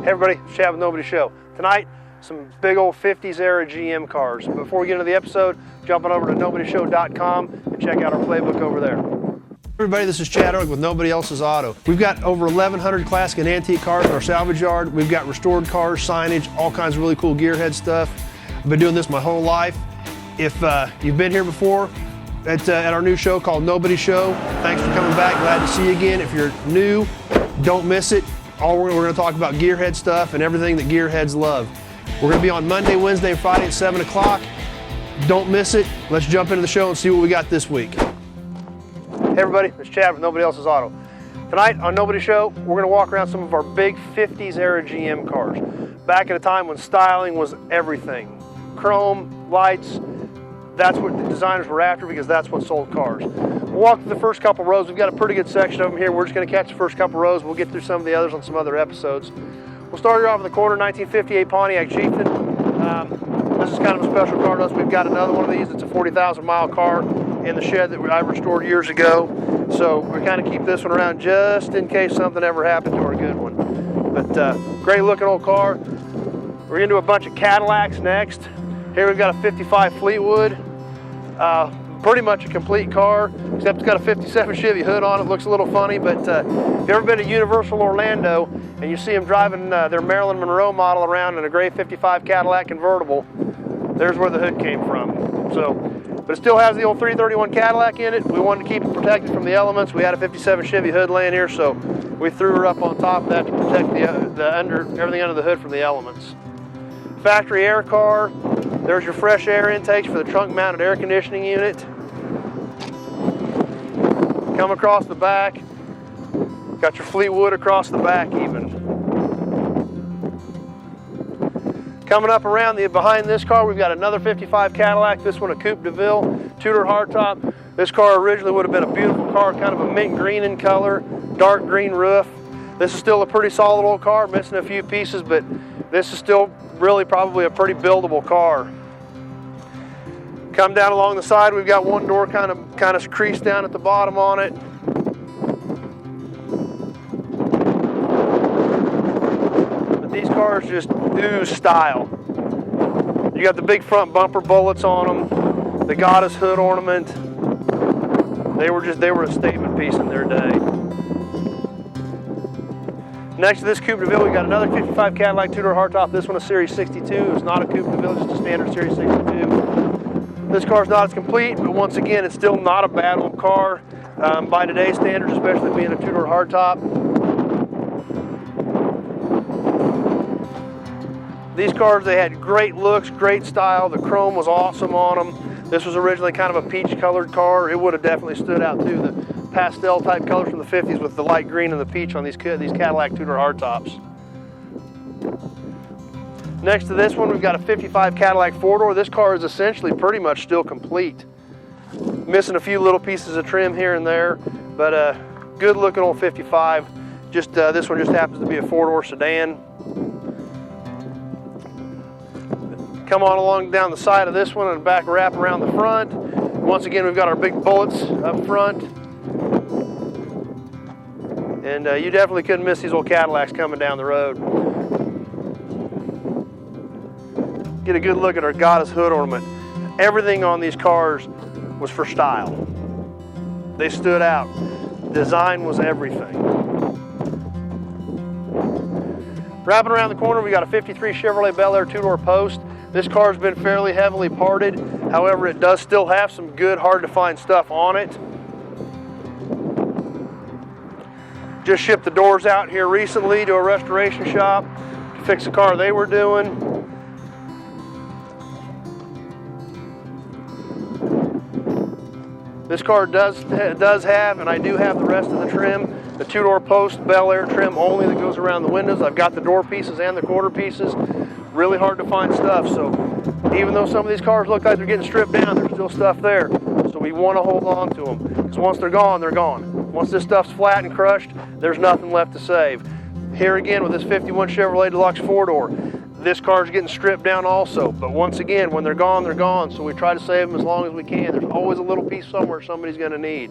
Hey everybody, it's Chad with Nobody Show. Tonight, some big old 50s era GM cars. Before we get into the episode, jump on over to nobodyshow.com and check out our playbook over there. Everybody, this is Chad Ehrlich with Nobody Else's Auto. We've got over 1,100 classic and antique cars in our salvage yard. We've got restored cars, signage, all kinds of really cool gearhead stuff. I've been doing this my whole life. If you've been here before at our new show called Nobody Show, thanks for coming back. Glad to see you again. If you're new, don't miss it. We're going to talk about gearhead stuff and everything that gearheads love. We're going to be on Monday, Wednesday, and Friday at 7 o'clock. Don't miss it. Let's jump into the show and see what we got this week. Hey everybody, it's Chad with Nobody Else's Auto. Tonight on Nobody Show, we're going to walk around some of our big 50s era GM cars. Back at a time when styling was everything. Chrome, lights, that's what the designers were after because that's what sold cars. We'll walk through the first couple rows. We've got a pretty good section of them here. We're just going to catch the first couple rows. We'll get through some of the others on some other episodes. We'll start here off in the corner, 1958 Pontiac Chieftain. This is kind of a special car to us. We've got another one of these. It's a 40,000 mile car in the shed that I restored years ago. So we kind of keep this one around just in case something ever happened to our good one. But great looking old car. We're going to do a bunch of Cadillacs next. Here we've got a 55 Fleetwood. Pretty much a complete car, except it's got a 57 Chevy hood on it. Looks a little funny, but if you've ever been to Universal Orlando and you see them driving their Marilyn Monroe model around in a gray 55 Cadillac convertible, there's where the hood came from. So, but it still has the old 331 Cadillac in it. We wanted to keep it protected from the elements. We had a 57 Chevy hood laying here, so we threw her up on top of that to protect everything under the hood from the elements. Factory air car. There's your fresh air intakes for the trunk mounted air conditioning unit. Come across the back. Got your Fleetwood across the back even. Coming up around behind this car, we've got another 55 Cadillac. This one a Coupe de Ville, two-door hardtop. This car originally would have been a beautiful car, kind of a mint green in color, dark green roof. This is still a pretty solid old car, missing a few pieces, but this is still really probably a pretty buildable car. Come down along the side, we've got one door kind of creased down at the bottom on it. But these cars just ooze style. You got the big front bumper bullets on them, the goddess hood ornament. They were a statement piece in their day. Next to this Coupe de Ville, we got another 55 Cadillac two-door hardtop. This one a Series 62. It's not a Coupe de Ville, just a standard Series 62. This car's not as complete, but once again, it's still not a bad old car by today's standards, especially being a two-door hardtop. These cars, they had great looks, great style. The chrome was awesome on them. This was originally kind of a peach-colored car. It would have definitely stood out too. The pastel type colors from the 50s with the light green and the peach on these Cadillac two-door hardtops. Next to this one, we've got a 55 Cadillac Four-Door. This car is essentially pretty much still complete. Missing a few little pieces of trim here and there, but a good looking old 55. This one just happens to be a four-door sedan. Come on along down the side of this one and back wrap around the front. Once again, we've got our big bullets up front. And you definitely couldn't miss these old Cadillacs coming down the road. Get a good look at our goddess hood ornament. Everything on these cars was for style. They stood out. Design was everything. Wrapping around the corner, we got a 53 Chevrolet Bel Air two-door post. This car's been fairly heavily parted. However, it does still have some good, hard-to-find stuff on it. Just shipped the doors out here recently to a restoration shop to fix the car they were doing. This car does have, and I do have the rest of the trim, the two-door post Bel Air trim only that goes around the windows. I've got the door pieces and the quarter pieces. Really hard to find stuff, so even though some of these cars look like they're getting stripped down, there's still stuff there. So we want to hold on to them, because once they're gone, they're gone. Once this stuff's flat and crushed, there's nothing left to save. Here again with this 51 Chevrolet Deluxe four-door, this car's getting stripped down also, but once again, when they're gone, so we try to save them as long as we can. There's always a little piece somewhere somebody's going to need.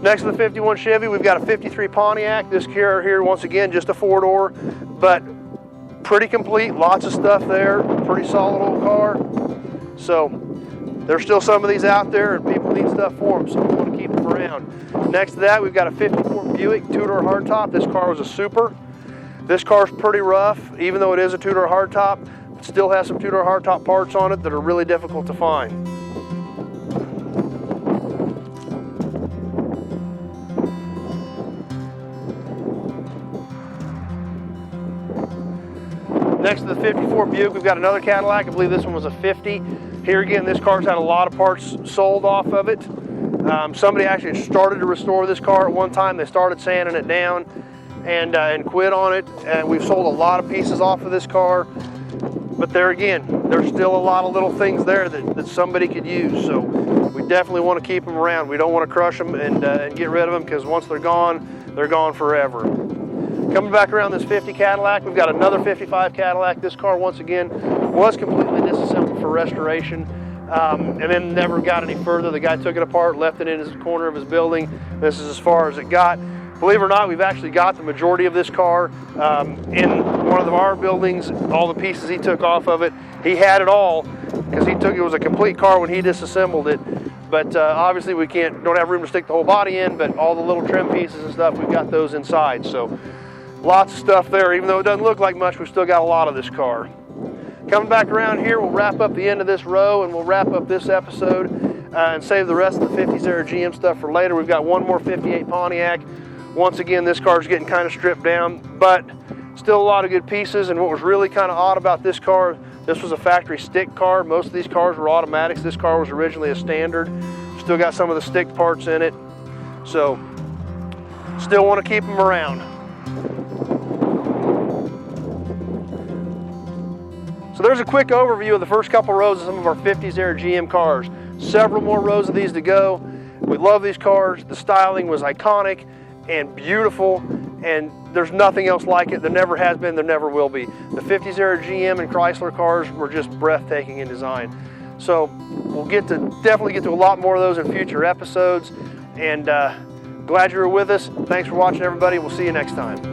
Next to the 51 Chevy, we've got a 53 Pontiac. This car here, once again, just a four-door, but pretty complete, lots of stuff there, pretty solid old car. So there's still some of these out there and people need stuff for them, so we want to keep them around. Next to that, we've got a 54 Buick two-door hardtop. This car was a super. This car's pretty rough, even though it is a two-door hardtop. It still has some two-door hardtop parts on it that are really difficult to find. Next to the 54 Buick, we've got another Cadillac. I believe this one was a 50. Here again, this car's had a lot of parts sold off of it. Somebody actually started to restore this car at one time. They started sanding it down and quit on it. And we've sold a lot of pieces off of this car. But there again, there's still a lot of little things there that somebody could use. So we definitely want to keep them around. We don't want to crush them and get rid of them, because once they're gone forever. Coming back around this 50 Cadillac, we've got another 55 Cadillac. This car, once again, was completely disassembled for restoration and then never got any further. The guy took it apart, left it in his corner of his building. This is as far as it got. Believe it or not, we've actually got the majority of this car in one of our buildings. All the pieces he took off of it, he had it all, because it was a complete car when he disassembled it. But obviously we don't have room to stick the whole body in, but all the little trim pieces and stuff, we've got those inside. So lots of stuff there. Even though it doesn't look like much, we've still got a lot of this car. Coming back around here, we'll wrap up the end of this row and we'll wrap up this episode and save the rest of the 50s era GM stuff for later. We've got one more 58 Pontiac. Once again, this car's getting kind of stripped down, but still a lot of good pieces. And what was really kind of odd about this car, this was a factory stick car. Most of these cars were automatics. This car was originally a standard. Still got some of the stick parts in it. So still want to keep them around. So there's a quick overview of the first couple rows of some of our 50s era GM cars. Several more rows of these to go. We love these cars. The styling was iconic and beautiful, and there's nothing else like it. There never has been, there never will be. The 50s era GM and Chrysler cars were just breathtaking in design. So we'll definitely get to a lot more of those in future episodes, and glad you were with us. Thanks for watching, everybody. We'll see you next time.